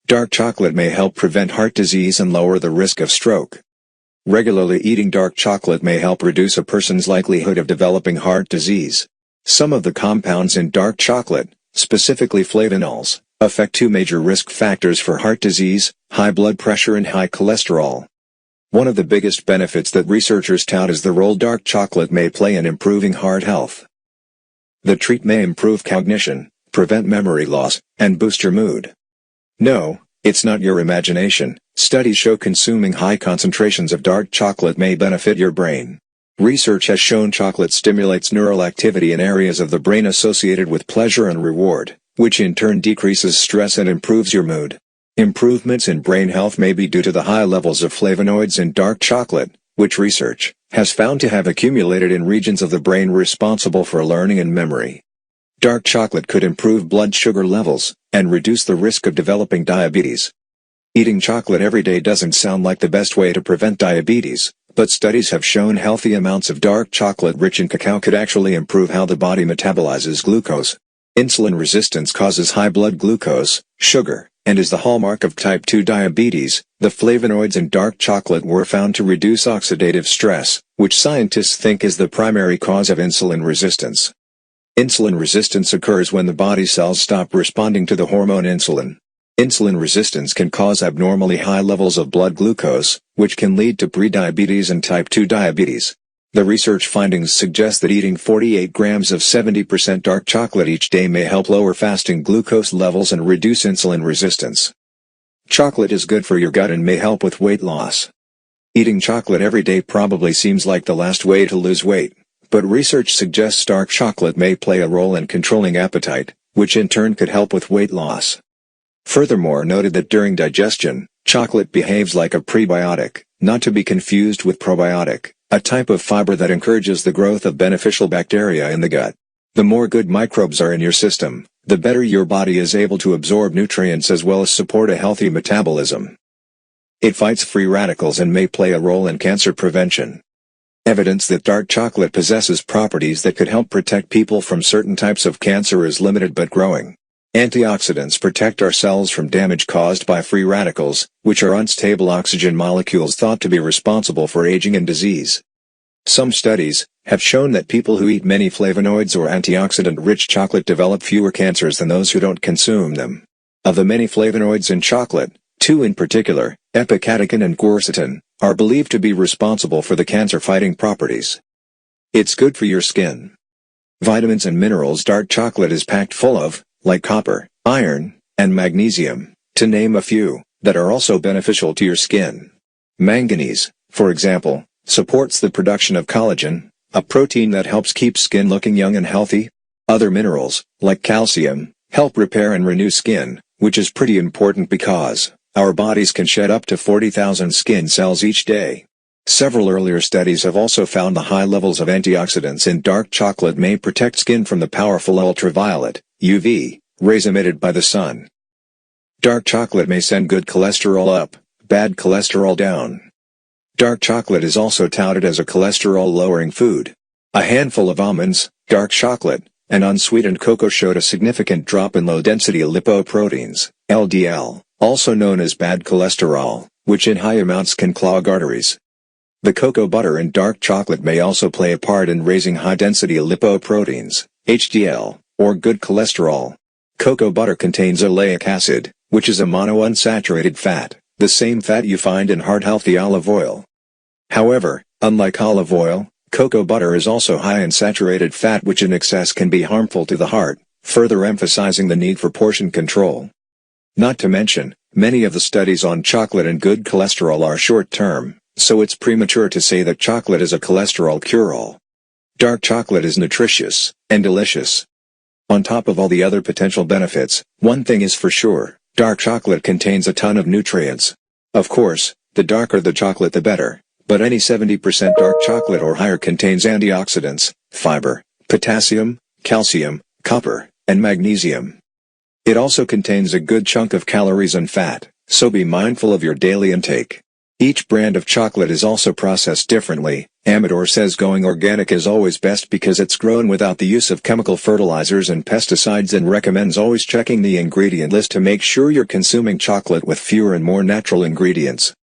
Dark chocolate may help prevent heart disease and lower the risk of stroke. Regularly eating dark chocolate may help reduce a person's likelihood of developing heart disease. Some of the compounds in dark chocolate, specifically flavonols, affect two major risk factors for heart disease: high blood pressure and high cholesterol. One of the biggest benefits that researchers tout is the role dark chocolate may play in improving heart health. The treat may improve cognition, prevent memory loss, and boost your mood. No, it's not your imagination. Studies show consuming high concentrations of dark chocolate may benefit your brain. Research has shown chocolate stimulates neural activity in areas of the brain associated with pleasure and reward, which in turn decreases stress and improves your mood. Improvements in brain health may be due to the high levels of flavonoids in dark chocolate, which research has found to have accumulated in regions of the brain responsible for learning and memory. Dark chocolate could improve blood sugar levels and reduce the risk of developing diabetes. Eating chocolate every day doesn't sound like the best way to prevent diabetes, but studies have shown healthy amounts of dark chocolate rich in cacao could actually improve how the body metabolizes glucose. Insulin resistance causes high blood glucose, sugar, and is the hallmark of type 2 diabetes. The flavonoids in dark chocolate were found to reduce oxidative stress, which scientists think is the primary cause of insulin resistance. Insulin resistance occurs when the body cells stop responding to the hormone insulin. Insulin resistance can cause abnormally high levels of blood glucose, which can lead to prediabetes and type 2 diabetes. The research findings suggest that eating 48 grams of 70% dark chocolate each day may help lower fasting glucose levels and reduce insulin resistance. Chocolate is good for your gut and may help with weight loss. Eating chocolate every day probably seems like the last way to lose weight, but research suggests dark chocolate may play a role in controlling appetite, which in turn could help with weight loss. Furthermore, noted that during digestion, chocolate behaves like a prebiotic, not to be confused with probiotic, a type of fiber that encourages the growth of beneficial bacteria in the gut. The more good microbes are in your system, the better your body is able to absorb nutrients as well as support a healthy metabolism. It fights free radicals and may play a role in cancer prevention. Evidence that dark chocolate possesses properties that could help protect people from certain types of cancer is limited but growing. Antioxidants protect our cells from damage caused by free radicals, which are unstable oxygen molecules thought to be responsible for aging and disease. Some studies have shown that people who eat many flavonoids or antioxidant-rich chocolate develop fewer cancers than those who don't consume them. Of the many flavonoids in chocolate, two in particular, epicatechin and quercetin, are believed to be responsible for the cancer-fighting properties. It's good for your skin. Vitamins and minerals dark chocolate is packed full of, like copper, iron, and magnesium, to name a few, that are also beneficial to your skin. Manganese, for example, supports the production of collagen, a protein that helps keep skin looking young and healthy. Other minerals, like calcium, help repair and renew skin, which is pretty important because our bodies can shed up to 40,000 skin cells each day. Several earlier studies have also found the high levels of antioxidants in dark chocolate may protect skin from the powerful ultraviolet, UV, rays emitted by the sun. Dark chocolate may send good cholesterol up, bad cholesterol down. Dark chocolate is also touted as a cholesterol-lowering food. A handful of almonds, dark chocolate, and unsweetened cocoa showed a significant drop in low-density lipoproteins, LDL, also known as bad cholesterol, which in high amounts can clog arteries. The cocoa butter in dark chocolate may also play a part in raising high-density lipoproteins, HDL, or good cholesterol. Cocoa butter contains oleic acid, which is a monounsaturated fat, the same fat you find in heart-healthy olive oil. However, unlike olive oil, cocoa butter is also high in saturated fat, which in excess can be harmful to the heart, further emphasizing the need for portion control. Not to mention, many of the studies on chocolate and good cholesterol are short-term, so it's premature to say that chocolate is a cholesterol cure-all. Dark chocolate is nutritious and delicious. On top of all the other potential benefits, one thing is for sure, dark chocolate contains a ton of nutrients. Of course, the darker the chocolate the better, but any 70% dark chocolate or higher contains antioxidants, fiber, potassium, calcium, copper, and magnesium. It also contains a good chunk of calories and fat, so be mindful of your daily intake. Each brand of chocolate is also processed differently. Amador says going organic is always best because it's grown without the use of chemical fertilizers and pesticides, and recommends always checking the ingredient list to make sure you're consuming chocolate with fewer and more natural ingredients.